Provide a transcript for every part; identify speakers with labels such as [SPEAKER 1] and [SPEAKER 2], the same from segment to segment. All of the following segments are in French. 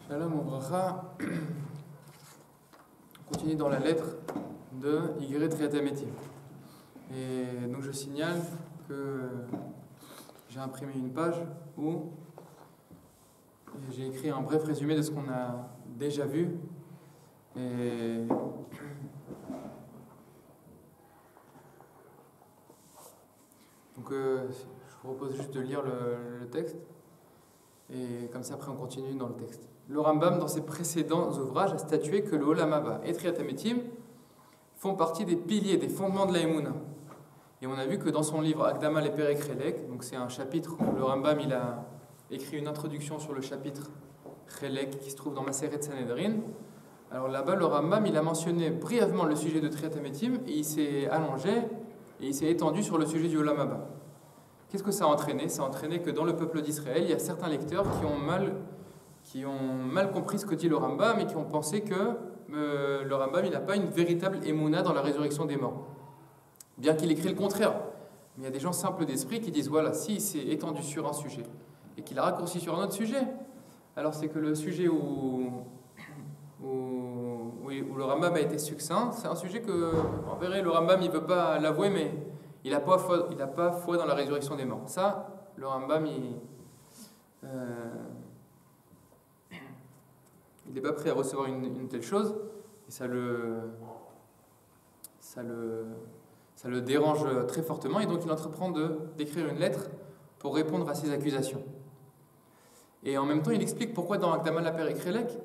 [SPEAKER 1] Shalom Obracha. On continue dans la lettre de Igeret Triatametim. Et donc je signale que j'ai imprimé une page où j'ai écrit un bref résumé de ce qu'on a déjà vu. Et donc je vous propose juste de lire le texte. Et comme ça, après, on continue dans le texte. Le Rambam, dans ses précédents ouvrages, a statué que le Olam Haba et Triatametim font partie des piliers, des fondements de la Emouna. Et on a vu que dans son livre Akdama le Perek Chelek, donc c'est un chapitre où le Rambam il a écrit une introduction sur le chapitre Chelek qui se trouve dans Maseret Sanhedrin. Alors là-bas, le Rambam il a mentionné brièvement le sujet de Triatametim et il s'est allongé et il s'est étendu sur le sujet du Olam Haba. Qu'est-ce que ça a entraîné? Ça a entraîné que dans le peuple d'Israël, il y a certains lecteurs qui ont mal compris ce que dit le Rambam et qui ont pensé que le Rambam il n'a pas une véritable émouna dans la résurrection des morts. Bien qu'il écrit le contraire. Mais il y a des gens simples d'esprit qui disent voilà, s'il s'est étendu sur un sujet et qu'il a raccourci sur un autre sujet, alors c'est que le sujet où le Rambam a été succinct, c'est un sujet que, en vrai, le Rambam il ne veut pas l'avouer, mais il n'a pas foi dans la résurrection des morts. Ça, le Rambam, il n'est pas prêt à recevoir une telle chose, et ça le dérange très fortement, et donc il entreprend d'écrire une lettre pour répondre à ces accusations. Et en même temps, il explique pourquoi dans Akdama le Perek Chelek,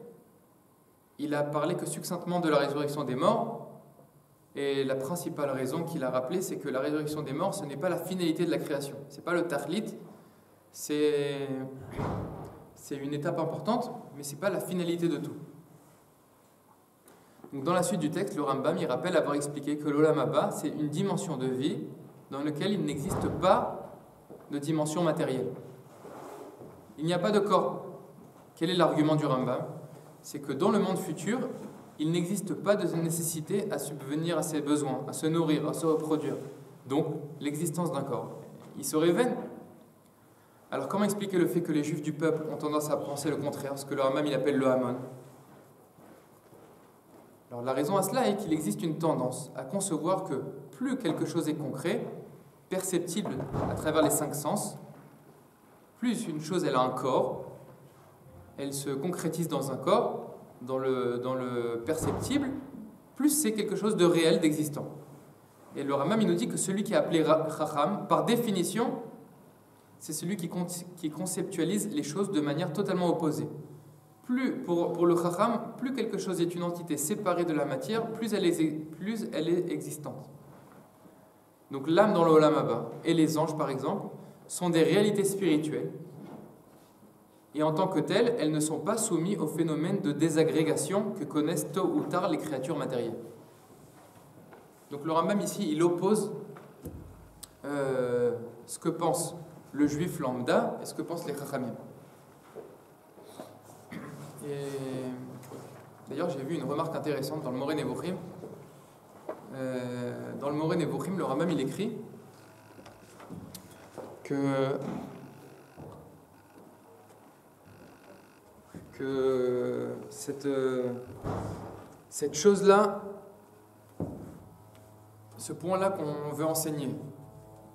[SPEAKER 1] il a parlé que succinctement de la résurrection des morts. Et la principale raison qu'il a rappelée, c'est que la résurrection des morts, ce n'est pas la finalité de la création. Ce n'est pas le tahlit, c'est une étape importante, mais ce n'est pas la finalité de tout. Donc dans la suite du texte, le Rambam il rappelle avoir expliqué que l'Olam Haba, c'est une dimension de vie dans laquelle il n'existe pas de dimension matérielle. Il n'y a pas de corps. Quel est l'argument du Rambam? C'est que dans le monde futur, il n'existe pas de nécessité à subvenir à ses besoins, à se nourrir, à se reproduire. Donc, l'existence d'un corps. Il serait vain. Alors, comment expliquer le fait que les Juifs du peuple ont tendance à penser le contraire, ce que le Rambam il appelle le Hamon? Alors, la raison à cela est qu'il existe une tendance à concevoir que plus quelque chose est concret, perceptible à travers les 5 sens, plus une chose elle a un corps, elle se concrétise dans un corps, dans le perceptible, plus c'est quelque chose de réel, d'existant. Et le Rambam il nous dit que celui qui est appelé Chacham, par définition, c'est celui qui conceptualise les choses de manière totalement opposée. Pour le Chacham, plus quelque chose est une entité séparée de la matière, plus elle est existante. Donc l'âme dans le Olam Haba et les anges, par exemple, sont des réalités spirituelles. Et en tant que telles, elles ne sont pas soumises au phénomène de désagrégation que connaissent tôt ou tard les créatures matérielles. Donc le Rambam ici, il oppose ce que pense le juif lambda et ce que pensent les Chachamim. Et d'ailleurs, j'ai vu une remarque intéressante dans le Moreh Nevuchim. Dans le Moreh Nevuchim, le Rambam il écrit que cette chose-là, ce point-là qu'on veut enseigner,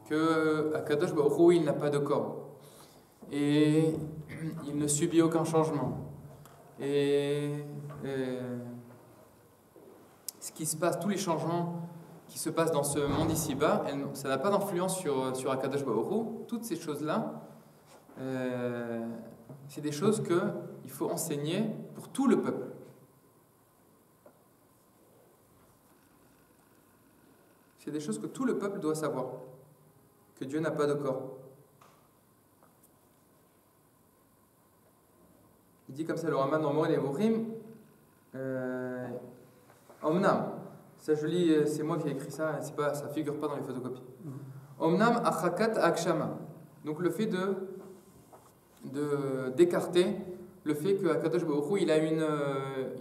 [SPEAKER 1] que Akadosh Baruch Hu, il n'a pas de corps, et il ne subit aucun changement, et ce qui se passe, tous les changements qui se passent dans ce monde ici-bas, ça n'a pas d'influence sur Akadosh Baruch Hu. Toutes ces choses-là, c'est des choses qu'il faut enseigner pour tout le peuple. C'est des choses que tout le peuple doit savoir. Que Dieu n'a pas de corps. Il dit comme ça le Rambam dans Moreh Nevuchim, Omnam, ça je lis, c'est moi qui ai écrit ça, ça figure pas dans les photocopies. Omnam achakat akshama. Donc le fait d'écarter le fait que Akadosh Baruch Hu, il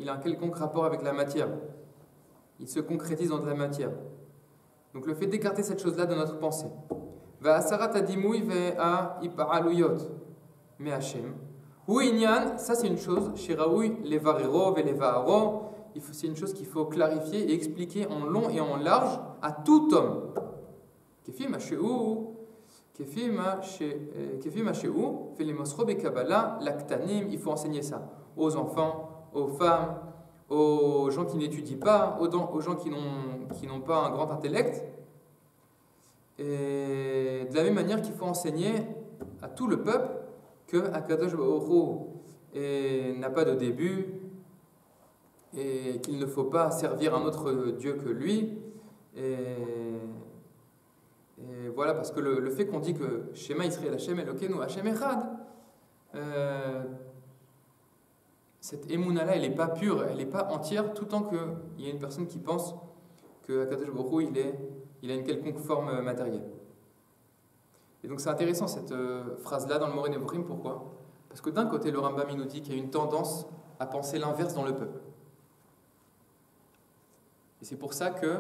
[SPEAKER 1] a un quelconque rapport avec la matière. Il se concrétise dans de la matière. Donc le fait d'écarter cette chose-là de notre pensée. Va asarat adimui ve'a ipa'aluyot me Hashem. Oui, Inyan, ça c'est une chose, chez Raoui, les Varirov et les Vaharo, c'est une chose qu'il faut clarifier et expliquer en long et en large à tout homme. Kefi Machéou, fait les Mosrob et Kabbalah, l'Aktanim, il faut enseigner ça aux enfants, aux femmes, aux gens qui n'étudient pas, aux gens qui n'ont pas un grand intellect. Et de la même manière qu'il faut enseigner à tout le peuple que Akadosh Baruch Hu n'a pas de début et qu'il ne faut pas servir un autre Dieu que lui. Et voilà, parce que le fait qu'on dit que Shema Israël Hashem Elokeinu Hashem Echad, cette émouna-là, elle n'est pas pure, elle n'est pas entière, tout le temps qu'il y a une personne qui pense que Akadosh Baruch Hu, il a une quelconque forme matérielle. Et donc c'est intéressant cette phrase-là dans le Moreh Nevuchim, pourquoi? Parce que d'un côté, le Rambam il nous dit qu'il y a une tendance à penser l'inverse dans le peuple. Et c'est pour ça que,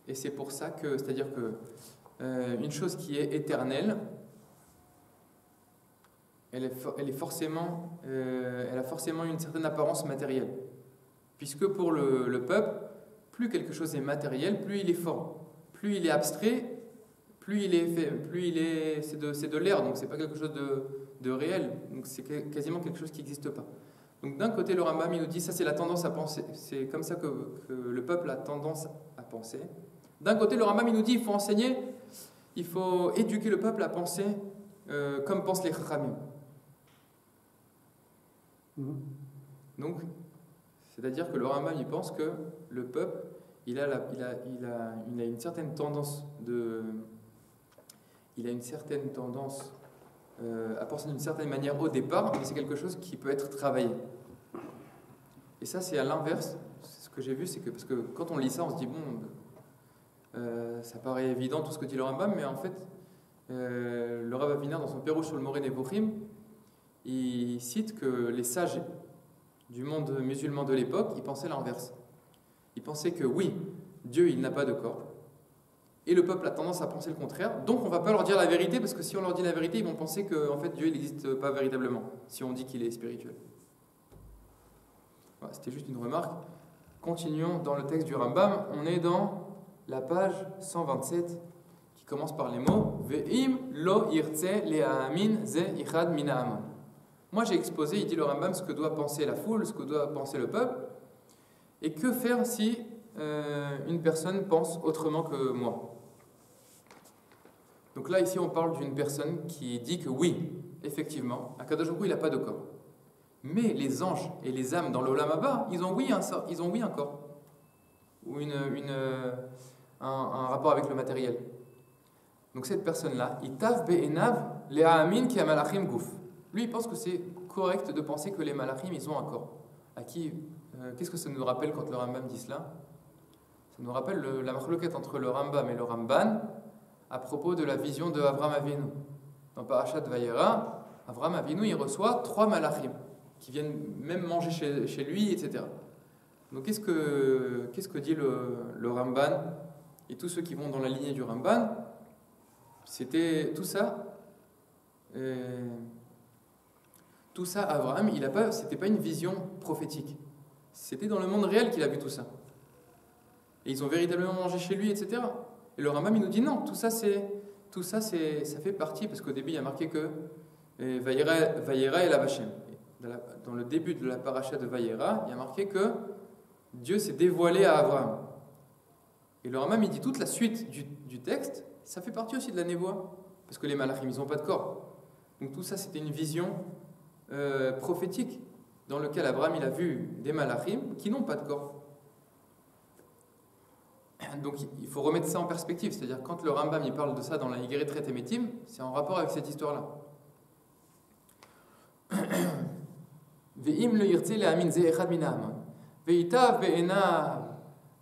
[SPEAKER 1] c'est-à-dire que une chose qui est éternelle, elle a forcément une certaine apparence matérielle. Puisque pour le peuple, plus quelque chose est matériel, plus il est fort. Plus il est abstrait, plus il est fait, c'est de l'air, donc c'est pas quelque chose de réel. Donc c'est quasiment quelque chose qui n'existe pas. Donc d'un côté, le Rambam il nous dit ça c'est la tendance à penser, c'est comme ça que le peuple a tendance à penser. D'un côté, le Rambam il nous dit il faut enseigner, il faut éduquer le peuple à penser comme pensent les Chachamim. Donc, c'est-à-dire que le Rambam il pense que le peuple il a une certaine tendance à penser d'une certaine manière au départ, mais c'est quelque chose qui peut être travaillé. Et ça, c'est à l'inverse. Ce que j'ai vu, c'est que parce que quand on lit ça, on se dit bon, ça paraît évident tout ce que dit le Rambam, mais en fait, le Rav Aviner dans son Pérouche sur le Moreh Nevuchim, il cite que les sages du monde musulman de l'époque, ils pensaient l'inverse. Ils pensaient que oui, Dieu il n'a pas de corps. Et le peuple a tendance à penser le contraire. Donc on ne va pas leur dire la vérité, parce que si on leur dit la vérité, ils vont penser que en fait, Dieu n'existe pas véritablement, si on dit qu'il est spirituel. Voilà, c'était juste une remarque. Continuons dans le texte du Rambam. On est dans la page 127, qui commence par les mots Ve'im lo irtse le'amin ze ichad mina amon. Moi j'ai exposé, il dit le Rambam, ce que doit penser la foule, ce que doit penser le peuple. Et que faire si une personne pense autrement que moi? Donc là, ici, on parle d'une personne qui dit que oui, effectivement, Akadosh Baruch Hu, il n'a pas de corps. Mais les anges et les âmes dans l'Olam Haba, ils ont oui un corps. Ou un rapport avec le matériel. Donc cette personne-là, Itav be'enav le'amin ki ha-malachim guf. Lui, il pense que c'est correct de penser que les malachim, ils ont un corps. Qu'est-ce que ça nous rappelle quand le Rambam dit cela? Ça nous rappelle la marloquette entre le Rambam et le Ramban à propos de la vision de Avram Avinu. Dans Parashat Vayera, Avram Avinu il reçoit 3 malachim qui viennent même manger chez lui, etc. Donc qu'est-ce que dit le Ramban et tous ceux qui vont dans la lignée du Ramban? C'était tout ça. Tout ça, Abraham, c'était pas une vision prophétique. C'était dans le monde réel qu'il a vu tout ça. Et ils ont véritablement mangé chez lui, etc. Et le Rambam, il nous dit non, tout ça, ça fait partie, parce qu'au début, il y a marqué que Vayera et la Vachem. Dans le début de la paracha de Vayera, il y a marqué que Dieu s'est dévoilé à Abraham. Et le Rambam, il dit toute la suite du texte, ça fait partie aussi de la névoie, parce que les malachim, ils n'ont pas de corps. Donc tout ça, c'était une vision prophétique, dans lequel Abraham il a vu des malachim qui n'ont pas de corps. Donc il faut remettre ça en perspective, c'est-à-dire quand le Rambam il parle de ça dans la Higueret Emetim, c'est en rapport avec cette histoire-là. Ve'im le yirtze le'amin ze echad min ha'amon ve'itav be'enav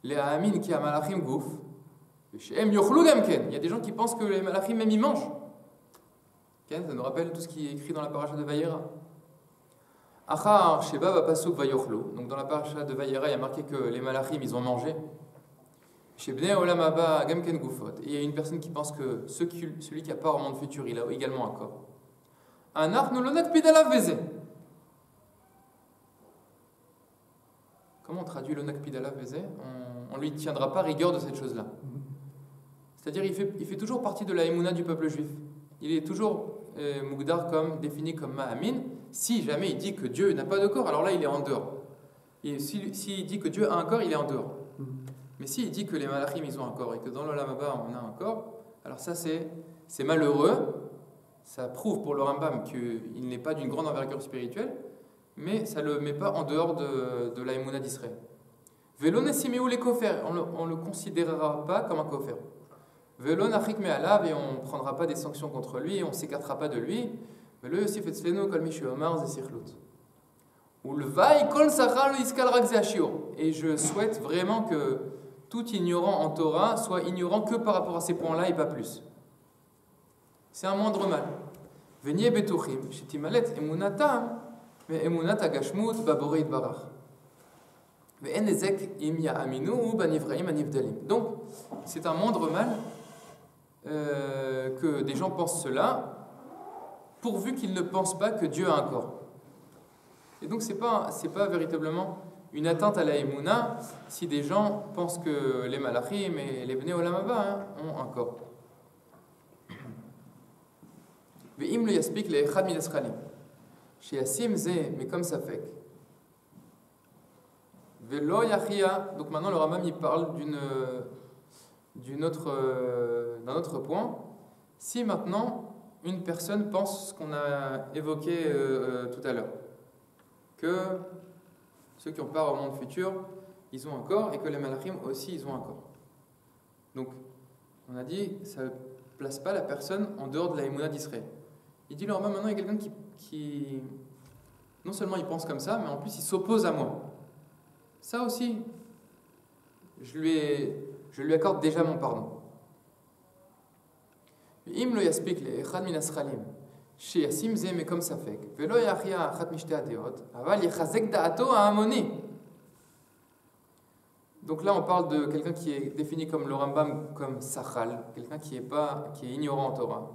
[SPEAKER 1] le'amin ki ha'malachim guf ve'she'em yochlu gam ken. Il y a des gens qui pensent que les malachim même ils mangent. Ça nous rappelle tout ce qui est écrit dans la paracha de Vayera. Achar sheba bapasuk vayochlu. Donc dans la paracha de Vayera, il y a marqué que les malachim ils ont mangé. Chez Bnei Olam Haba Gamken Gufot. Et il y a une personne qui pense que celui qui n'a pas un monde futur, il a également un corps. Anach nous l'onak pidalav veze. comment on traduit le nakpidala vezé? On lui tiendra pas rigueur de cette chose-là. C'est-à-dire il fait toujours partie de la émouna du peuple juif. Il est toujours Mougdar comme défini comme Ma'amin. Si jamais il dit que Dieu n'a pas de corps, alors là il est en dehors. Et s'il dit que Dieu a un corps, il est en dehors. Mais s'il dit que les malachim ils ont un corps et que dans l'Olam Haba on a un corps, alors ça c'est malheureux. Ça prouve pour le Rambam qu'il n'est pas d'une grande envergure spirituelle, mais ça ne le met pas en dehors de la émouna d'Israël. Velo nesiméou les kofer, on ne le considérera pas comme un kofer. Velo nachik me'alav, et on ne prendra pas des sanctions contre lui, et on ne s'écartera pas de lui. Velo yosif etzlenu kol mi sheomar ze sichlut. Ou le vaï kol sachal iskal rak ze ashio. Et je souhaite vraiment que tout ignorant en Torah soit ignorant que par rapport à ces points-là et pas plus. C'est un moindre mal. Veniez betuchim, shetimalet emunatam, mais emunat agashmut baborei barach. Donc, c'est un moindre mal que des gens pensent cela, pourvu qu'ils ne pensent pas que Dieu a un corps. Et donc, c'est pas véritablement une atteinte à la Emouna si des gens pensent que les Malachim et les Bnei Olam Haba ont un corps. Ve'im le yaspik le echad min eschalim. Chez Yasim ze, mais comme ça fait. Velo yachia. Donc maintenant le Rambam il parle d'un autre point. Si maintenant une personne pense ce qu'on a évoqué tout à l'heure, que ceux qui ont part au monde futur, ils ont un corps et que les malachim aussi ils ont un corps. Donc on a dit ça ne place pas la personne en dehors de la émouna d'Israël. Il dit le Rambam maintenant il y a quelqu'un qui non seulement il pense comme ça, mais en plus il s'oppose à moi. Ça aussi, je lui accorde déjà mon pardon. Im lo yaspik le echad min aschalim, she yasim ze mekom safek, velo yachia achat mishte adeot, aval yechazek da'ato ha'amoni. Donc là, on parle de quelqu'un qui est défini comme le Rambam, comme sachal, quelqu'un qui est ignorant en Torah,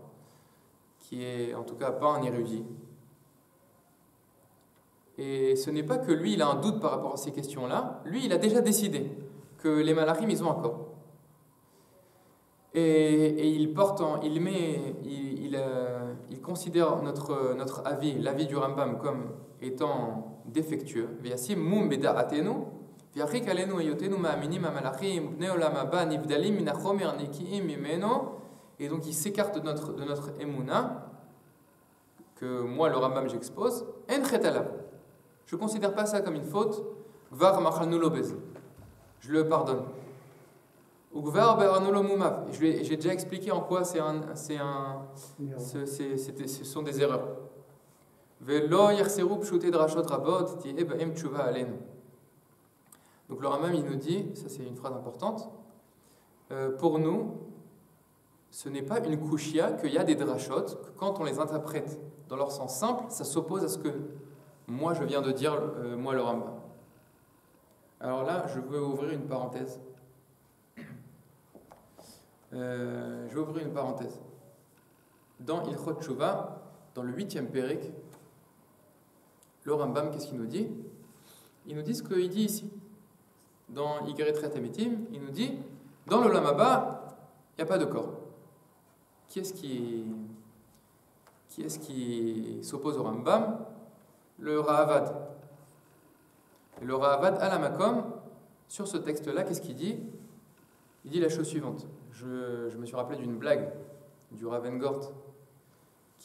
[SPEAKER 1] qui est en tout cas pas un érudit. Et ce n'est pas que lui, il a un doute par rapport à ces questions-là. Lui, il a déjà décidé que les malachim, ils ont un corps. Et il considère notre avis, l'avis du Rambam, comme étant défectueux. Et donc il s'écarte de notre émouna, que moi, le Rambam, j'expose. Je ne considère pas ça comme une faute. Je le pardonne. J'ai déjà expliqué en quoi ce sont des erreurs. Donc le Rambam il nous dit, ça c'est une phrase importante, pour nous, ce n'est pas une kushia qu'il y a des drashot, que quand on les interprète dans leur sens simple, ça s'oppose à ce que moi je viens de dire, moi le Rambam. Alors là, je veux ouvrir une parenthèse. Dans Ilchot Tshuva, dans le 8e Pérek, le Rambam, qu'est-ce qu'il nous dit? Il nous dit ce qu'il dit ici. Dans Igeret Amitim, il nous dit, dans le Olam Haba, il n'y a pas de corps. Qui est-ce qui s'oppose au Rambam? Le Ra'avad. Et le Ra'avad à la Makom, sur ce texte-là, qu'est-ce qu'il dit? Il dit la chose suivante. Je me suis rappelé d'une blague du Ravengort parce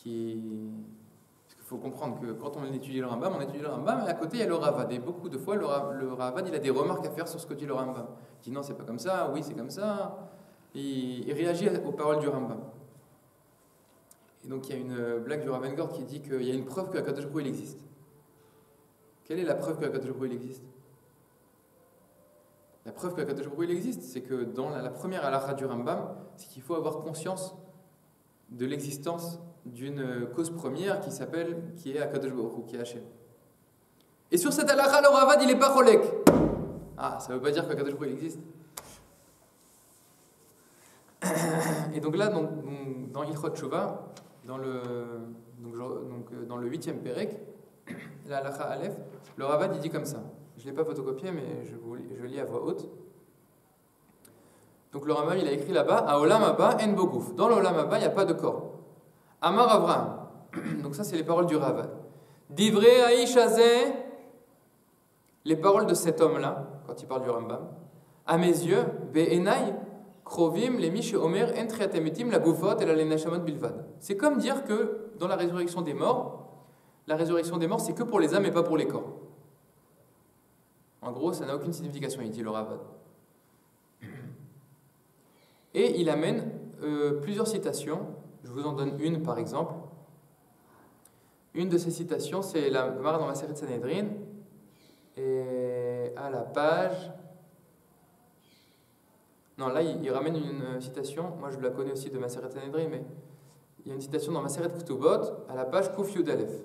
[SPEAKER 1] qu'il faut comprendre que quand on étudie le Rambam, et à côté il y a le Ravad. Et beaucoup de fois, le Ravad, il a des remarques à faire sur ce que dit le Rambam. Il dit non, c'est pas comme ça, oui, c'est comme ça. Il réagit aux paroles du Rambam. Et donc il y a une blague du Ravengort qui dit qu'il y a une preuve que Akadosh Baruch Hu, il existe. Quelle est la preuve que Akadosh Baruch Hu, il existe? La preuve que Akadosh Baruch Hu, il existe, c'est que dans la première halakha du Rambam, c'est qu'il faut avoir conscience de l'existence d'une cause première qui est Akadosh Baruch Hu, qui est Hachem. Et sur cette halakha, le Ravad, il n'est pas cholek. Ah, ça ne veut pas dire qu'Akadosh Baruch Hu, il existe. Et donc là, dans Ilchot Tshuva, dans le 8e Pérek, la halakha Aleph, le Ravad, il dit comme ça. Je ne l'ai pas photocopié, mais je lis à voix haute. Donc le Rambam, il a écrit là-bas, à Olam Haba en Bogouf. Dans l'Olam Haba, il n'y a pas de corps. Amar Avraham. Donc ça, c'est les paroles du Ravad. Divrei Haïsh Hazeh, les paroles de cet homme-là, quand il parle du Rambam. À mes yeux, Be'enai, Krovim, les Mish Omer, en Triatemetim, la Goufot et la Lenashamot Bilvad. C'est comme dire que dans la résurrection des morts, c'est que pour les âmes et pas pour les corps. En gros, ça n'a aucune signification, il dit le Ravad. Et il amène plusieurs citations. Je vous en donne une par exemple. Une de ces citations, c'est la Gemara dans Maseret Sanhedrin, et à la page. Non, là il ramène une citation. Moi je la connais aussi de Maseret Sanhedrin, mais il y a une citation dans Maseret Ketubot, à la page Kuf Yud Aleph.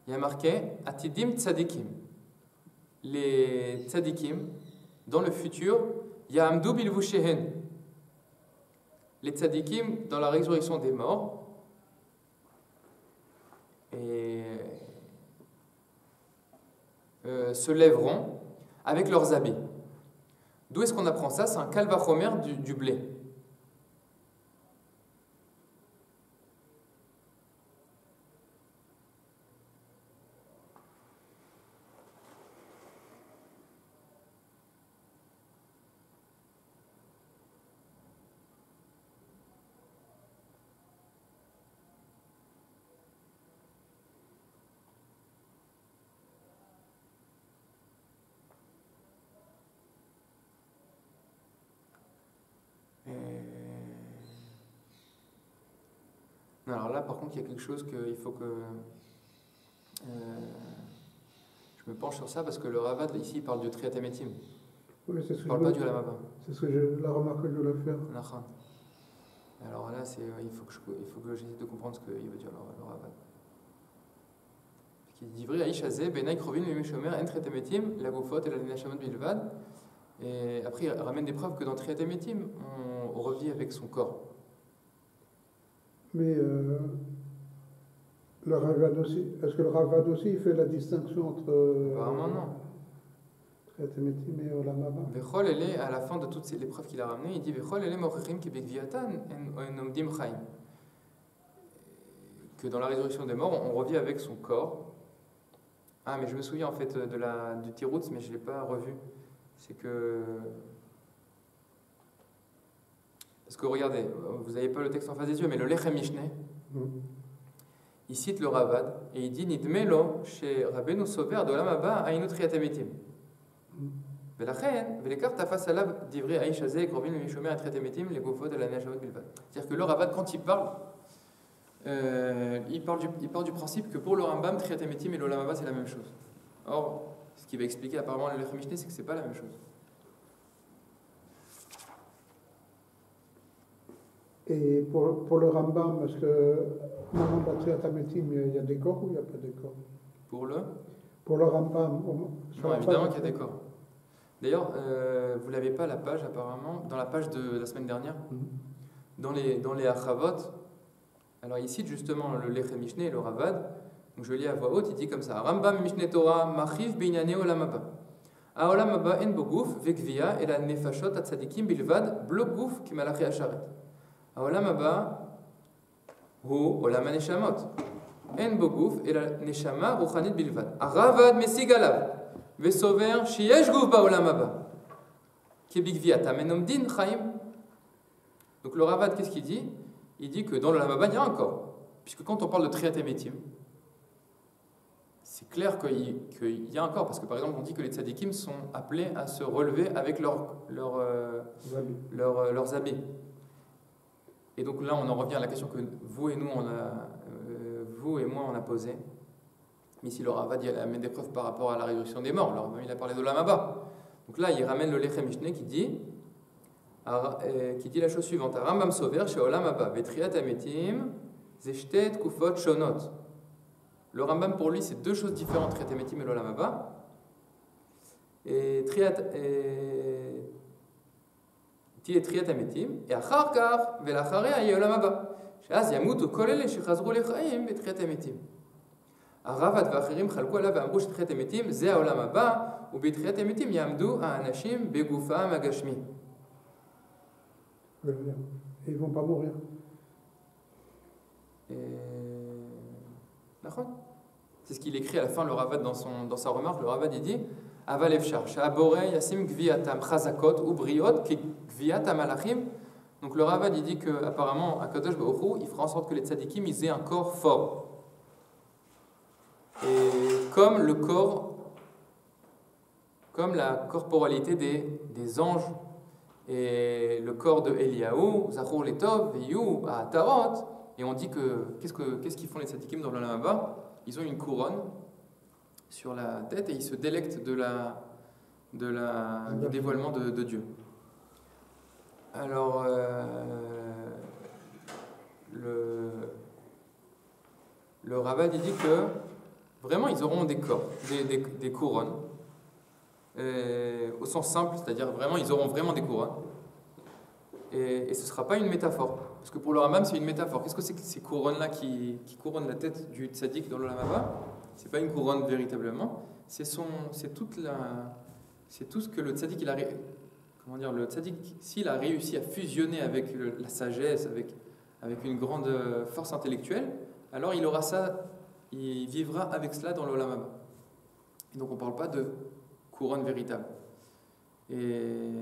[SPEAKER 1] Il y a marqué Atidim Tzadikim. Les Tzadikim, dans le futur, Ya'amdu Bilvushehen. Les Tzadikim, dans la résurrection des morts, se lèveront avec leurs habits. D'où est-ce qu'on apprend ça? C'est un kalvachomer du blé. Alors là, par contre, il y a quelque chose qu'il faut que je me penche sur ça, parce que le Ravad, ici, il parle du Triatemetim.
[SPEAKER 2] Oui, c'est ce
[SPEAKER 1] il ne parle pas du Olam.
[SPEAKER 2] C'est la remarque que je voulais faire.
[SPEAKER 1] Alors là, il faut que j'essaie de comprendre ce qu'il veut dire le Ravad. Il dit Ivri Haïsh Hazeh, Benai Krovin, Mimeshomer, En Triatemetim, la Goufot et la Linashamot Bilvad. Et après, il ramène des preuves que dans Triatemetim, on revit avec son corps.
[SPEAKER 2] Mais le Ravad aussi, est-ce que le Ravad aussi il fait la distinction entre
[SPEAKER 1] apparemment non.
[SPEAKER 2] Triatemetim et Olam Haba?
[SPEAKER 1] Vechol ele, à la fin de toutes les preuves qu'il a ramenées, il dit Vechol ele mochechim ki bekviatan en omdim chaim. Que dans la résurrection des morts, on revit avec son corps. Ah, mais je me souviens en fait du Tiroutz, mais je ne l'ai pas revu. C'est que. Parce que regardez, vous n'avez pas le texte en face des yeux, mais le Lechem Mishneh, il cite le Ravad et il dit Nidmelo chez Rabbeinu Sover de Olam Haba Ainu Triatemetim. Velachen, velekar tafas alav divrei Haïsh Hazeh, Krovin, Mishomer et Triatemetim, les Goufot et la Neshavot Bilvad. C'est-à-dire que le Ravad, quand il parle, il part du principe que pour le Rambam, Triatemetim et l'Olam Haba, c'est la même chose. Or, ce qui va expliquer apparemment le Lechem Mishneh, c'est que ce n'est pas la même chose.
[SPEAKER 2] Et pour le Rambam, est-ce que moment de la Triatemetim, il y a des corps ou il n'y a pas de corps?
[SPEAKER 1] Pour le
[SPEAKER 2] Rambam,
[SPEAKER 1] non, évidemment qu'il y a des corps. D'ailleurs, vous l'avez pas la page apparemment, dans la page de la semaine dernière, dans les Achavot. Alors il cite justement le Lechem Mishneh et le Ravad. Donc je lis à voix haute, il dit comme ça Rambam Mishneh Torah Machiv Beinyane Olam Haba. A Olam Haba en Bogouf Vekvia et la Nefashot Atzadikim Bilvad Blogouf ki Malachi Asharet. Olam Haba hu Olam HaNeshamot En Bogouf et la Neshama Ruchanit Bilvad Ravad Mesig Alav Vesover Sheyesh Gouf Baolam Haba Kebikviat Amen Omdin Chaim. Donc le Ravad, qu'est-ce qu'il dit? Il dit que dans l'Olam Haba, il y a un corps. Puisque quand on parle de Triatemetim, c'est clair qu'il y a un corps. Parce que par exemple, on dit que les tzadikim sont appelés à se relever avec leurs habits. Et donc là, on en revient à la question que vous et moi, on a posée. Mais ici, le Ravad, il amène des preuves par rapport à la résurrection des morts. Alors, il a parlé d'Olam Haba. Donc là, il ramène le Lechem Mishneh qui dit la chose suivante. Rambam Sover chez Olam Haba, Vetriat Ametim, Zeshtet Kufot Shonot. Le Rambam, pour lui, c'est deux choses différentes, Triat Ametim et l'Olam Haba. Et Triat Ametim, et Achar Kar, Velacharea, et Olam Haba. Sheaz Yamutu Kolele, Shechazru Lechaim, Vetriat Ametim. הרavad ואחרים חלקו עליו ואמרו שתחיית המתים זה העולם הבא, ובתחיית המתים יעמדו האנשים בגופם הגשמי.
[SPEAKER 2] Et ils ne vont pas mourir.
[SPEAKER 1] C'est ce qu'il écrit à la fin, le Ravad, dans sa remarque. Le Ravad, il dit Aval efshar, she'abore yasim gviatam chazakot ou briot ki gviatam alachim. Donc le Ravad, il dit qu'apparemment, Akadosh Baruch Hu, il fera en sorte que les tzadikim, ils aient un corps fort. Et comme le corps, comme la corporalité des anges, et le corps de Eliyahu, Zachor Letov, Veyu, Atarot, et on dit que qu'est-ce qu'ils font les tzadikim dans l'Olam Haba? Ils ont une couronne sur la tête et ils se délectent du dévoilement de Dieu. Alors, le Ravad il dit que vraiment ils auront des corps, des couronnes, au sens simple, c'est-à-dire vraiment ils auront vraiment des couronnes. Et ce ne sera pas une métaphore. Parce que pour le Rambam, c'est une métaphore. Qu'est-ce que c'est que ces couronnes-là qui couronnent la tête du tzaddik dans l'Olam Haba? Ce n'est pas une couronne véritablement. C'est tout ce que le tzaddik, le tzaddik, s'il a réussi à fusionner avec la sagesse, avec une grande force intellectuelle, alors il aura ça, il vivra avec cela dans l'Olam Haba. Et donc on ne parle pas de couronne véritable. Et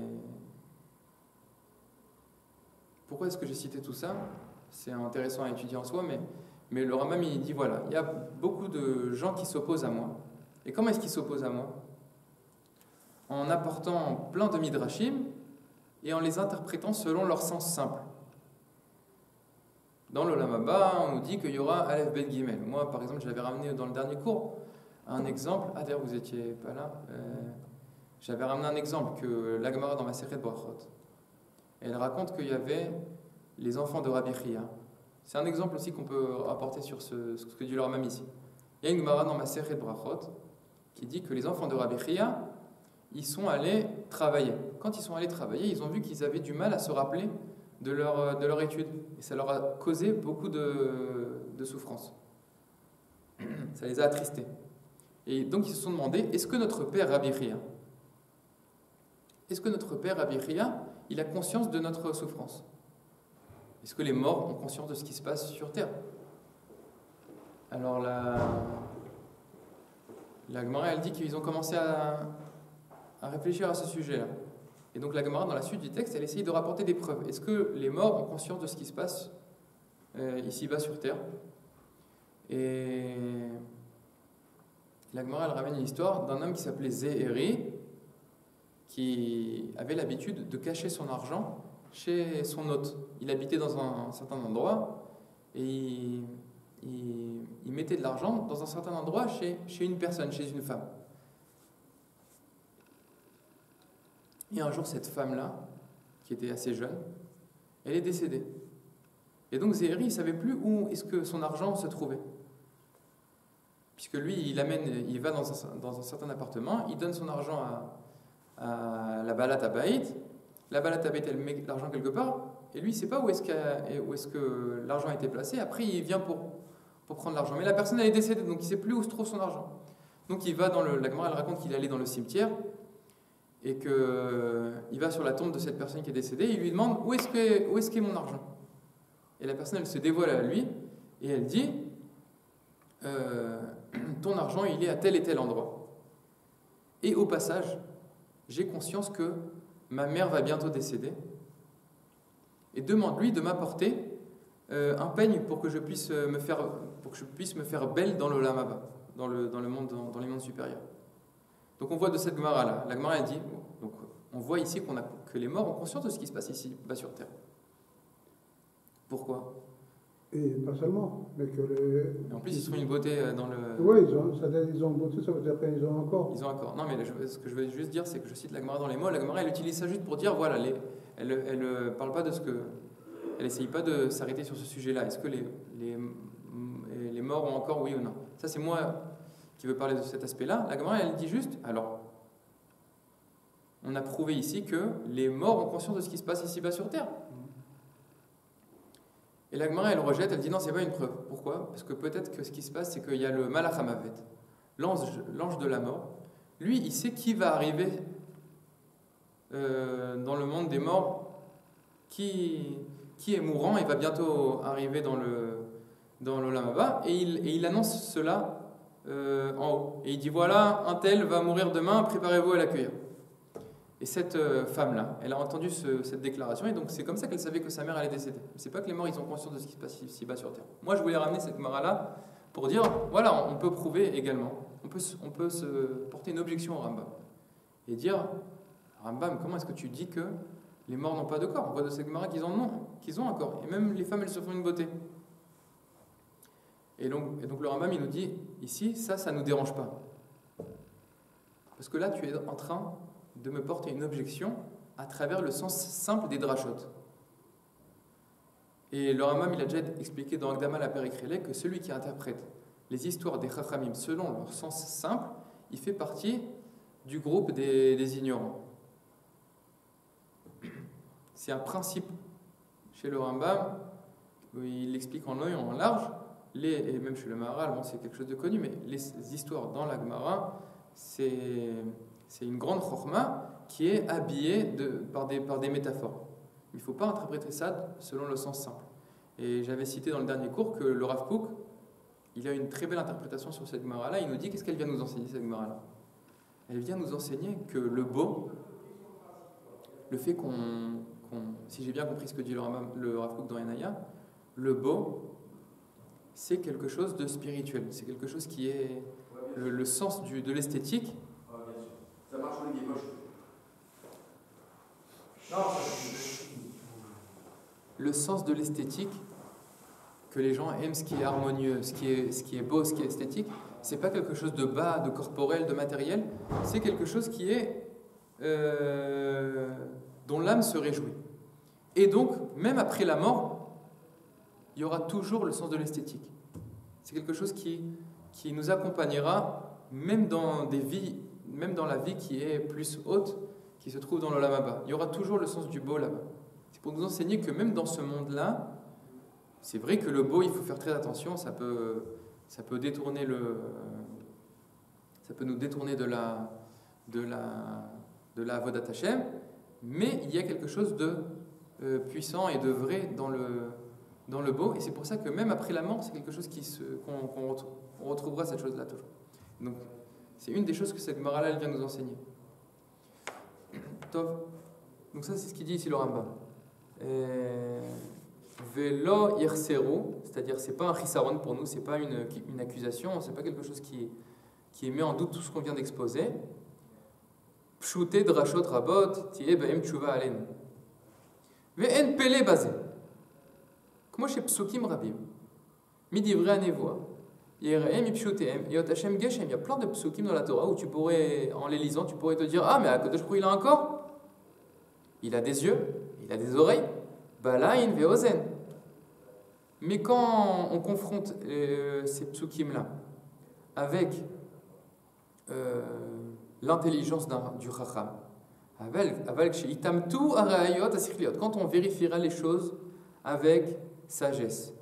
[SPEAKER 1] pourquoi est-ce que j'ai cité tout ça? C'est intéressant à étudier en soi, mais le Rambam il dit voilà, il y a beaucoup de gens qui s'opposent à moi. Et comment est-ce qu'ils s'opposent à moi? En apportant plein de midrashim et en les interprétant selon leur sens simple. Dans l'Olam Haba, on nous dit qu'il y aura Aleph Bet Gimel. Moi, par exemple, j'avais ramené dans le dernier cours un exemple. Ah, d'ailleurs, vous n'étiez pas là. J'avais ramené un exemple que la Gemara dans ma série de Brachot. Et elle raconte qu'il y avait les enfants de Rabbi Chia. C'est un exemple aussi qu'on peut apporter sur ce que dit le Rambam ici. Il y a une Gemara dans ma série de Brachot qui dit que les enfants de Rabbi Chia, ils sont allés travailler. Quand ils sont allés travailler, ils ont vu qu'ils avaient du mal à se rappeler de leur étude. Et ça leur a causé beaucoup de souffrance. Ça les a attristés. Et donc ils se sont demandé, est-ce que notre père Rabbi Chia, il a conscience de notre souffrance? Est-ce que les morts ont conscience de ce qui se passe sur Terre? Alors la Gemara, elle dit qu'ils ont commencé à réfléchir à ce sujet-là. Et donc la Gemara, dans la suite du texte, elle essaye de rapporter des preuves. Est-ce que les morts ont conscience de ce qui se passe ici-bas sur Terre? Et la Gemara, elle ramène une histoire d'un homme qui s'appelait Zéhéri, qui avait l'habitude de cacher son argent chez son hôte. Il habitait dans un certain endroit et il mettait de l'argent dans un certain endroit chez une personne, chez une femme. Et un jour, cette femme-là, qui était assez jeune, elle est décédée. Et donc Zéhéri, il ne savait plus où est-ce que son argent se trouvait. Puisque lui, il va dans un certain appartement, il donne son argent à la Balat Abaït. La Balat Abaït, elle met l'argent quelque part, et lui, il ne sait pas où est-ce que l'argent a été placé. Après, il vient pour prendre l'argent. Mais la personne, elle est décédée, donc il ne sait plus où se trouve son argent. Donc il va la Gemara, elle raconte qu'il est allé dans le cimetière, et qu'il va sur la tombe de cette personne qui est décédée, et il lui demande où est-ce qu'est mon argent. Et la personne, elle se dévoile à lui, et elle dit ton argent, il est à tel et tel endroit. Et au passage, j'ai conscience que ma mère va bientôt décéder, et demande-lui de m'apporter un peigne pour que je puisse me faire belle dans l'Olam Haba, dans les mondes supérieurs. Donc on voit de cette Gemara-là, la Gemara elle dit, donc on voit ici que les morts ont conscience de ce qui se passe ici, bas sur Terre. Pourquoi?
[SPEAKER 2] Et pas seulement, mais que
[SPEAKER 1] Et en plus ils sont une beauté dans le...
[SPEAKER 2] Oui, ils ont beauté, ça veut dire qu'ils ont encore.
[SPEAKER 1] Ils ont encore. Non mais ce que je veux juste dire, c'est que je cite la Gemara dans les mots, la Gemara elle utilise ça juste pour dire, voilà, elle parle pas de ce que... Elle essaye pas de s'arrêter sur ce sujet-là. Est-ce que les morts ont encore, oui ou non? Ça c'est moi qui veut parler de cet aspect-là. La Gemara, elle dit juste, alors, on a prouvé ici que les morts ont conscience de ce qui se passe ici-bas sur Terre. Et la Gemara, elle rejette, elle dit non, c'est pas une preuve. Pourquoi? Parce que peut-être que ce qui se passe, c'est qu'il y a le Malach HaMavet, l'ange de la mort. Lui, il sait qui va arriver dans le monde des morts, qui est mourant et va bientôt arriver dans l'Olam Haba, et il annonce cela en haut. Et il dit voilà, un tel va mourir demain, préparez-vous à l'accueillir. Et cette femme-là, elle a entendu cette déclaration, et donc c'est comme ça qu'elle savait que sa mère allait décéder. C'est pas que les morts, ils ont conscience de ce qui se passe ici-bas sur Terre. Moi, je voulais ramener cette Gemara-là pour dire, voilà, on peut prouver également, on peut se porter une objection au Rambam, et dire, Rambam, comment est-ce que tu dis que les morts n'ont pas de corps? On voit de cette Gemara qu'ils ont un corps, et même les femmes, elles se font une beauté. Et donc le Rambam, il nous dit, ici, ça ne nous dérange pas. Parce que là, tu es en train de me porter une objection à travers le sens simple des drachot. Et le Rambam, il a déjà expliqué dans Akdama la Périkrélé que celui qui interprète les histoires des Chachamim selon leur sens simple, il fait partie du groupe des ignorants. C'est un principe chez le Rambam, où il l'explique en long et en large, et même chez le Maharal, bon, c'est quelque chose de connu, mais les histoires dans la Gemara, c'est une grande chorma qui est habillée par des métaphores. Il ne faut pas interpréter ça selon le sens simple. Et j'avais cité dans le dernier cours que le Rav Kook, il a une très belle interprétation sur cette Gemara-là. Il nous dit, qu'est-ce qu'elle vient nous enseigner, cette Gemara-là? Elle vient nous enseigner que le beau, le fait si j'ai bien compris ce que dit le Rav Kook dans Yanaya, le beau, c'est quelque chose de spirituel. C'est quelque chose qui est le sens de l'esthétique.
[SPEAKER 3] Ça marche le gauche. Non,
[SPEAKER 1] le sens de l'esthétique, que les gens aiment ce qui est harmonieux, ce qui est beau, ce qui est esthétique, c'est pas quelque chose de bas, de corporel, de matériel, c'est quelque chose qui est dont l'âme se réjouit. Et donc, même après la mort, il y aura toujours le sens de l'esthétique. C'est quelque chose qui nous accompagnera même dans la vie qui est plus haute, qui se trouve dans l'Olam Haba. Il y aura toujours le sens du beau là-bas. C'est pour nous enseigner que même dans ce monde-là, c'est vrai que le beau, il faut faire très attention, ça peut nous détourner de la Avodat Hashem, mais il y a quelque chose de puissant et de vrai dans le beau, et c'est pour ça que même après la mort, c'est quelque chose qu'on retrouvera cette chose-là toujours. Donc, c'est une des choses que cette Gemara-là, elle vient nous enseigner. Tov. Donc ça, c'est ce qu'il dit ici le Rambam. Velo irseru, c'est-à-dire c'est pas un chisaron pour nous, c'est pas une accusation, c'est pas quelque chose qui met en doute tout ce qu'on vient d'exposer. Pshute drashot rabot tiye ba'em tshuva alen. Ve'en pele bazé. Comme chez psukim rabim. Midivre anevoa. Il y a plein de psukim dans la Torah où tu pourrais, en les lisant, tu pourrais te dire, ah mais Akadosh Baruch Hu, il a un corps, il a des yeux, il a des oreilles, balaïn ve'ozen. Mais quand on confronte ces psukim là avec l'intelligence du Chacham, quand on vérifiera les choses avec sagesse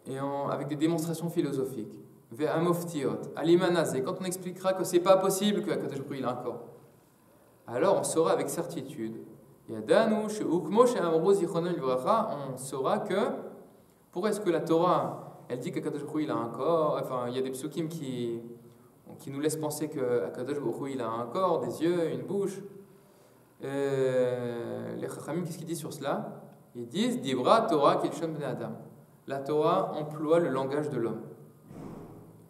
[SPEAKER 1] et avec des démonstrations philosophiques, quand on expliquera que c'est pas possible que Akadosh Baruch Hu il a un corps, alors on saura avec certitude, on saura que pourquoi est-ce que la Torah elle dit qu'Akadosh Baruch Hu il a un corps, enfin il y a des psukim qui nous laissent penser qu'Akadosh Baruch Hu il a un corps, des yeux, une bouche. Les Chachamim, qu'est-ce qu'ils disent sur cela? Ils disent Dibra Torah Kilshon Bnei Adam. La Torah emploie le langage de l'homme.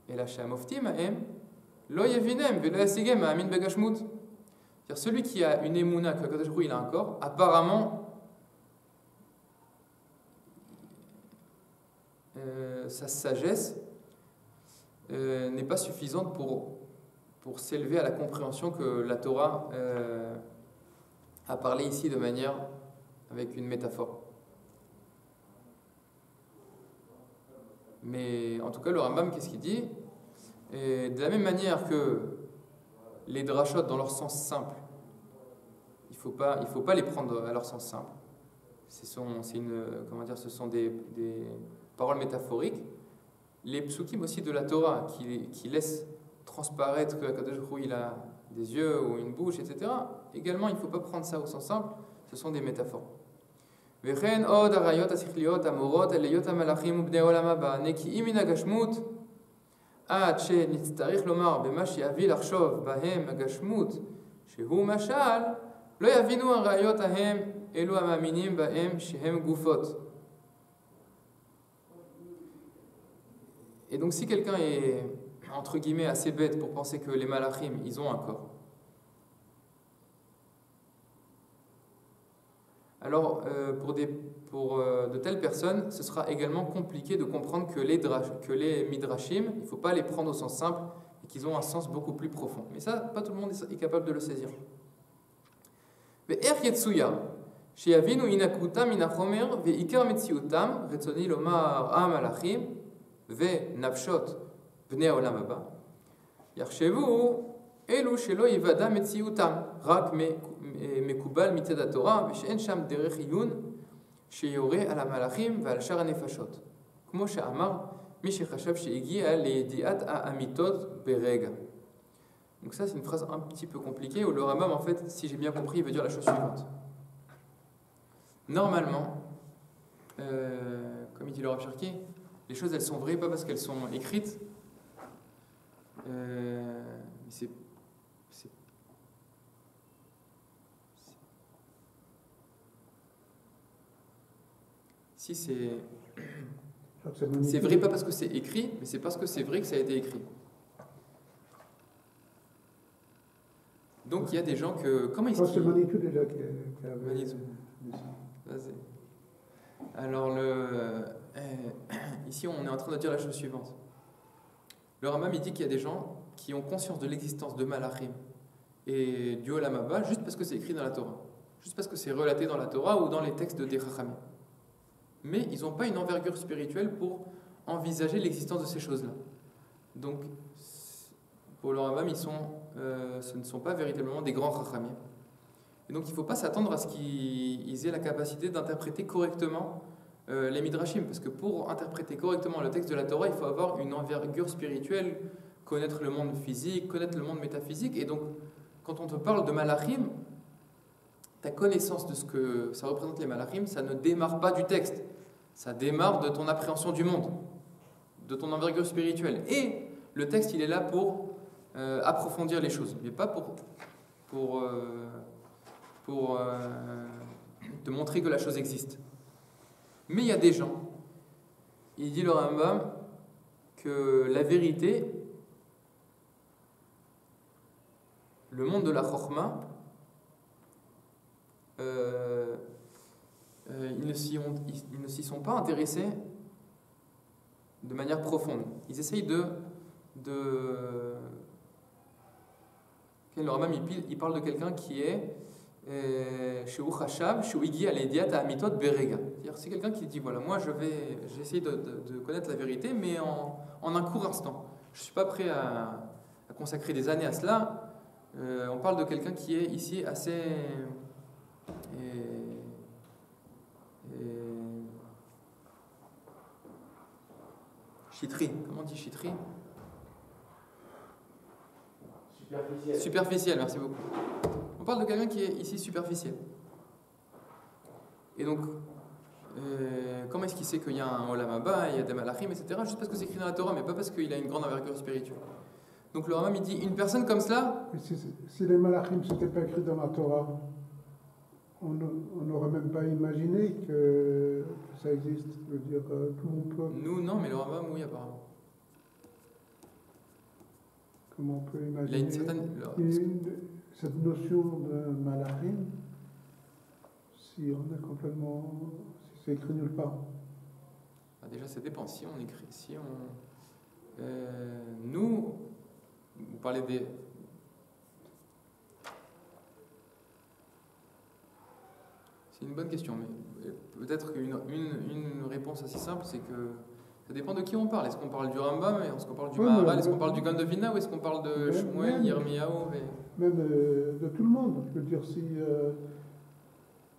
[SPEAKER 1] Et la Shamoftim Ma'em Lo Yevinem Velo Yasigem Ma'amin Begashmut. C'est-à-dire celui qui a une émouna qu'Akadosh Baruch Hu il a un corps, apparemment sa sagesse n'est pas suffisante pour s'élever à la compréhension que la Torah a parlé ici de manière avec une métaphore. Mais en tout cas, le Rambam, qu'est-ce qu'il dit? Et de la même manière que les drachot dans leur sens simple, il faut pas les prendre à leur sens simple. ce sont des paroles métaphoriques. Les psukim aussi de la Torah qui laissent transparaître que Kadosh Baruch Hu, il a des yeux ou une bouche, etc. Également, il ne faut pas prendre ça au sens simple, ce sont des métaphores. וכן עוד הראיות השכליות המורות על היות המלאכים ובני עולם הבא נקיים מן הגשמות עד שנצטרך לומר במה שיביא לחשוב בהם הגשמות שהוא משל לא יבינו הראיות ההם אלו המאמינים בהם שהם גופות. Et donc si quelqu'un est entre guillemets assez bête pour penser que les malachim ils ont un corps, alors pour de telles personnes, ce sera également compliqué de comprendre que les midrashim, il ne faut pas les prendre au sens simple et qu'ils ont un sens beaucoup plus profond. Mais ça, pas tout le monde est capable de le saisir. ואיך יצויר שיבינו הינקרותם מן החומר ועיקר מציאותם, רצוני לומר המלאכים ונפשות בני העולם הבא, יחשבו אלו שלא יוודע מציאותם, רק מקובל מצד התורה, ושאין שם דרך עיון שיורה על המלאכים ועל שאר הנפשות. כמו שאמר, מי שחשב שהגיע לידיעת האמיתות ברגע. Donc ça, c'est une phrase un petit peu compliquée, où le Rambam, en fait, si j'ai bien compris, il veut dire la chose suivante. Normalement, comme il dit le Rav Cherki, les choses, elles sont vraies, pas parce qu'elles sont écrites, Si c'est vrai pas parce que c'est écrit, mais c'est parce que c'est vrai que ça a été écrit. Donc il y a des gens que... Comment ils
[SPEAKER 2] c'est Manitou déjà qui avait...
[SPEAKER 1] Manitou. Alors ici on est en train de dire la chose suivante. Le Rambam il dit qu'il y a des gens qui ont conscience de l'existence de Malachim et du Olam Haba juste parce que c'est écrit dans la Torah. Juste parce que c'est relaté dans la Torah ou dans les textes des Chachamim. Mais ils n'ont pas une envergure spirituelle pour envisager l'existence de ces choses-là. Donc, pour le Rambam, ce ne sont pas véritablement des grands Chachamim. Et donc, il ne faut pas s'attendre à ce qu'ils aient la capacité d'interpréter correctement les Midrashim, parce que pour interpréter correctement le texte de la Torah, il faut avoir une envergure spirituelle, connaître le monde physique, connaître le monde métaphysique. Et donc, quand on te parle de Malachim, ta connaissance de ce que ça représente les Malachim, ça ne démarre pas du texte. Ça démarre de ton appréhension du monde, de ton envergure spirituelle. Et le texte, il est là pour approfondir les choses, mais pas pour te montrer que la chose existe. Mais il y a des gens, il dit le Rambam, que la vérité, le monde de la Chokhmah, ils ne s'y sont pas intéressés de manière profonde. Ils essayent le Rambam, il parle de quelqu'un qui est Sheu Chashav, Sheu Igi Alediat Amitot Berega. C'est-à-dire, c'est quelqu'un qui dit voilà, moi j'ai essayé de connaître la vérité, mais en un court instant. Je ne suis pas prêt à consacrer des années à cela. On parle de quelqu'un qui est ici assez. Chitri, comment on dit chitri? Superficiel, merci beaucoup. On parle de quelqu'un qui est ici superficiel. Et donc, comment est-ce qu'il sait qu'il y a un Olam Haba, il y a des Malachim, etc. Juste parce que c'est écrit dans la Torah, mais pas parce qu'il a une grande envergure spirituelle. Donc le Rambam il dit, une personne comme cela...
[SPEAKER 2] Si les Malachim n'étaient pas écrits dans la Torah, on n'aurait même pas imaginé que ça existe. Je veux dire, tout le monde peut...
[SPEAKER 1] Nous, non, mais le Rambam, oui, apparemment.
[SPEAKER 2] Comment on peut imaginer
[SPEAKER 1] il a une certaine...
[SPEAKER 2] cette notion de Malachim, si on est complètement... si c'est écrit nulle part?
[SPEAKER 1] Déjà, ça dépend. Si on écrit... Si on... nous, vous parlez des... C'est une bonne question, mais peut-être qu'une réponse assez simple, c'est que ça dépend de qui on parle. Est-ce qu'on parle du Rambam, est-ce qu'on parle du Maharal, est-ce qu'on parle du Gaon de Vilna, ou est-ce qu'on parle de Shmuel, Yirmiyahu
[SPEAKER 2] Même de tout le monde. Je veux dire, si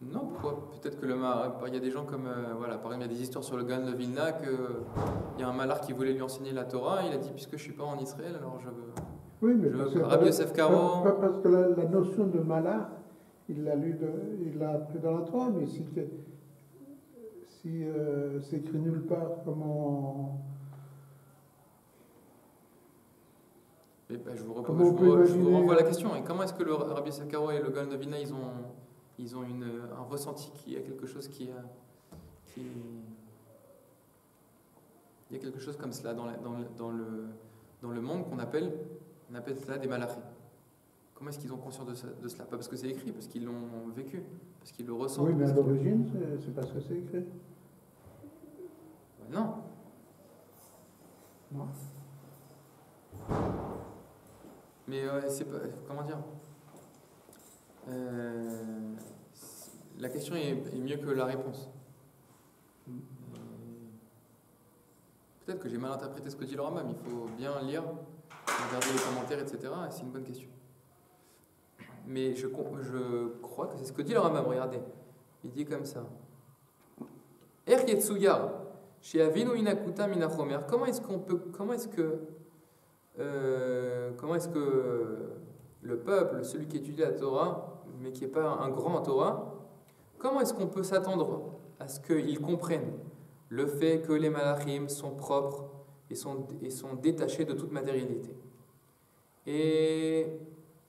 [SPEAKER 1] Non, pourquoi? Peut-être que il y a des gens comme, voilà, par exemple, il y a des histoires sur le Gaon de Vilna, il y a un malach qui voulait lui enseigner la Torah, il a dit, puisque je ne suis pas en Israël, alors je veux...
[SPEAKER 2] Oui, mais
[SPEAKER 1] Rabbi Yosef Karo...
[SPEAKER 2] pas parce que la notion de malach, il l'a appris dans la Torah, mais si c'est écrit nulle part, comment...
[SPEAKER 1] Et ben, je vous
[SPEAKER 2] imaginer...
[SPEAKER 1] renvoie à la question. Et comment est-ce que le Rabbi Yosef Karo et le Gaon de Vilna, ils ont un ressenti qu'il y a quelque chose il y a quelque chose comme cela dans le monde on appelle cela des malachim. Comment est-ce qu'ils ont conscience de cela? Pas parce que c'est écrit, parce qu'ils l'ont vécu, parce qu'ils le ressentent.
[SPEAKER 2] Oui, mais à l'origine, c'est parce que c'est écrit.
[SPEAKER 1] Non.
[SPEAKER 2] Non.
[SPEAKER 1] Mais c'est pas... Comment dire? La question est mieux que la réponse. Peut-être que j'ai mal interprété ce que dit le Rambam. Il faut bien lire, regarder les commentaires, etc. C'est une bonne question. Mais je crois que c'est ce que dit le Rambam. Regardez, il dit comme ça. Er Yetsuyar, chez Avinu Inakuta Minachomer. Comment est-ce que le peuple, celui qui étudie la Torah, mais qui n'est pas un grand en Torah, comment est-ce qu'on peut s'attendre à ce qu'ils comprennent le fait que les malachim sont propres et sont détachés de toute matérialité? Et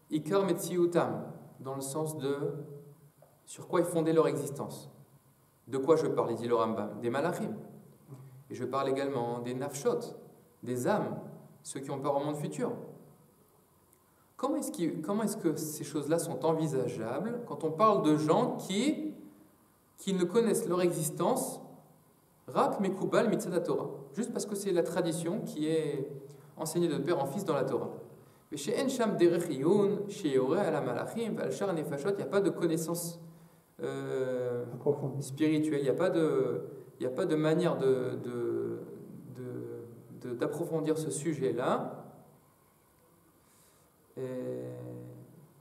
[SPEAKER 1] Ikar Metziutam, dans le sens de sur quoi ils fondaient leur existence. De quoi je parle, dit le Rambam? Des malachim. Et je parle également des nafshot, des âmes, ceux qui ont peur au monde futur. Comment est-ce que ces choses-là sont envisageables quand on parle de gens qui ne connaissent leur existence rak mekubal mitzvah Torah, juste parce que c'est la tradition qui est enseignée de père en fils dans la Torah. Mais chez Ensham derech iyun, chez Yoreh ala malachim, val shar nefashot, il n'y a pas de connaissance spirituelle, il n'y a pas de manière d'approfondir ce sujet-là.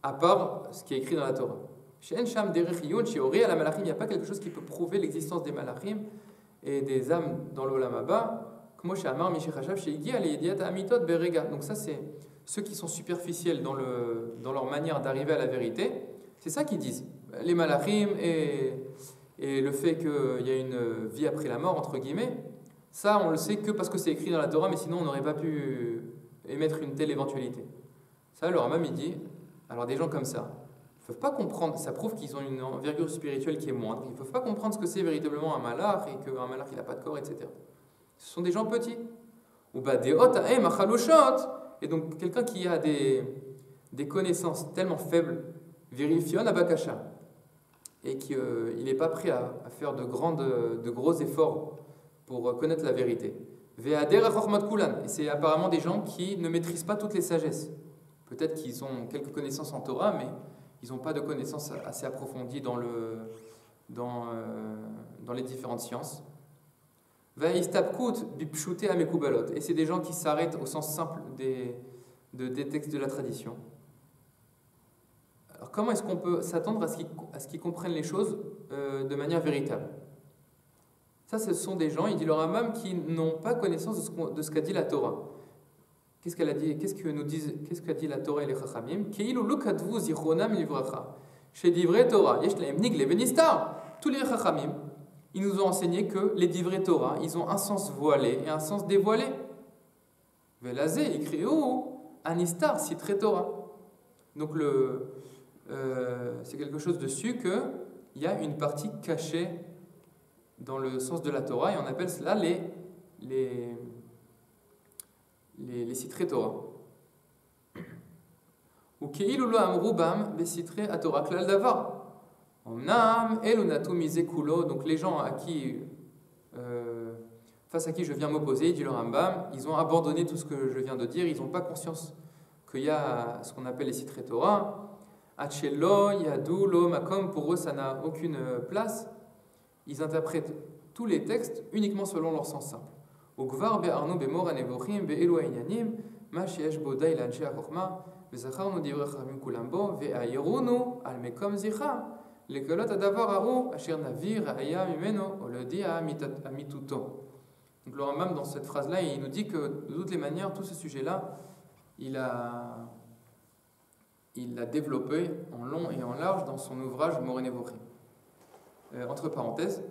[SPEAKER 1] À part ce qui est écrit dans la Torah. Chez Ensham derech iyun, chez Yoreh ala malachim, il n'y a pas quelque chose qui peut prouver l'existence des malachim et des âmes dans l'Olam Haba. Donc ça, c'est ceux qui sont superficiels dans leur manière d'arriver à la vérité. C'est ça qu'ils disent. Les malachim et le fait qu'il y a une vie après la mort, entre guillemets, ça, on le sait que parce que c'est écrit dans la Torah, mais sinon, on n'aurait pas pu émettre une telle éventualité. Ça, le Rambam, il dit, alors des gens comme ça, ils ne peuvent pas comprendre, ça prouve qu'ils ont une envergure spirituelle qui est moindre, ils ne peuvent pas comprendre ce que c'est véritablement un malach et qu'un malach, il n'a pas de corps, etc. Ce sont des gens petits. Ou bah des hot ahem achaloshot. Et donc quelqu'un qui a des connaissances tellement faibles, vérifion abakasha, et qu'il n'est pas prêt à faire de gros efforts pour connaître la vérité. Ve'ader achormat kulan. Et c'est apparemment des gens qui ne maîtrisent pas toutes les sagesses. Peut-être qu'ils ont quelques connaissances en Torah, mais ils n'ont pas de connaissances assez approfondies dans les différentes sciences. Et c'est des gens qui s'arrêtent au sens simple des textes de la tradition. Alors comment est-ce qu'on peut s'attendre à ce qu'ils comprennent les choses de manière véritable? Ça, ce sont des gens, il dit le Rambam, qui n'ont pas connaissance de ce qu'a dit la Torah. Qu'est-ce qu'elle a dit? Qu'est-ce qu'a dit la Torah et les Chachamim? Chez Divrei Torah, tous les Chachamim, ils nous ont enseigné que les divrei Torah, ils ont un sens voilé et un sens dévoilé. Velazé, écrit anistar, citré Torah. Donc c'est quelque chose dessus qu'il y a une partie cachée dans le sens de la Torah et on appelle cela les citré Torah. Ou keilu lo amrubam be citré à Torah klal davar. Donc les gens face à qui je viens m'opposer, dit le Rambam, ils ont abandonné tout ce que je viens de dire, ils n'ont pas conscience qu'il y a ce qu'on appelle les citré Torah. Achelo, Yadou, Lo, Makom, pour eux ça n'a aucune place. Ils interprètent tous les textes uniquement selon leur sens simple. Ugvar be'arnu be'mor hanevochim be'elu ha'inyanim ma sheyesh bo dai l'anshei hachokma ve'zacharnu divrei chachamim kulam bo ve'ayirunu al mekom zicham Lekolot adavar ha'u asher navir ha'aya mimeno olodi ha'amituto. Donc le Rambam, dans cette phrase-là, il nous dit que de toutes les manières, tout ce sujet-là, il l'a développé en long et en large dans son ouvrage Moreh Nevuchim. Entre parenthèses,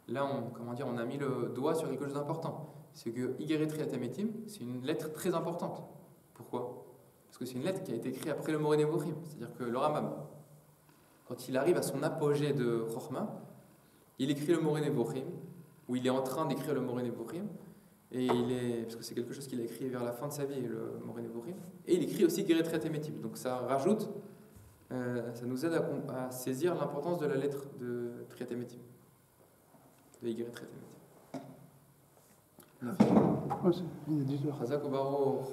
[SPEAKER 1] là, on a mis le doigt sur quelque chose d'important. C'est que Igeret Triat Hametim, c'est une lettre très importante. Pourquoi ? Parce que c'est une lettre qui a été écrite après le Moreh Nevuchim. C'est-à-dire que le Rambam, quand il arrive à son apogée de Chochma, il écrit le Moreh Nevuchim, ou il est en train d'écrire le Moreh Nevuchim, parce que c'est quelque chose qu'il a écrit vers la fin de sa vie, le Moreh Nevuchim, et il écrit aussi Igeret Triat Hametim. Donc ça rajoute, ça nous aide à saisir l'importance de la lettre de Triat Hametim, de Igeret Triat Hametim.
[SPEAKER 2] Il est 10 heures.
[SPEAKER 1] Chazak Ubaruch.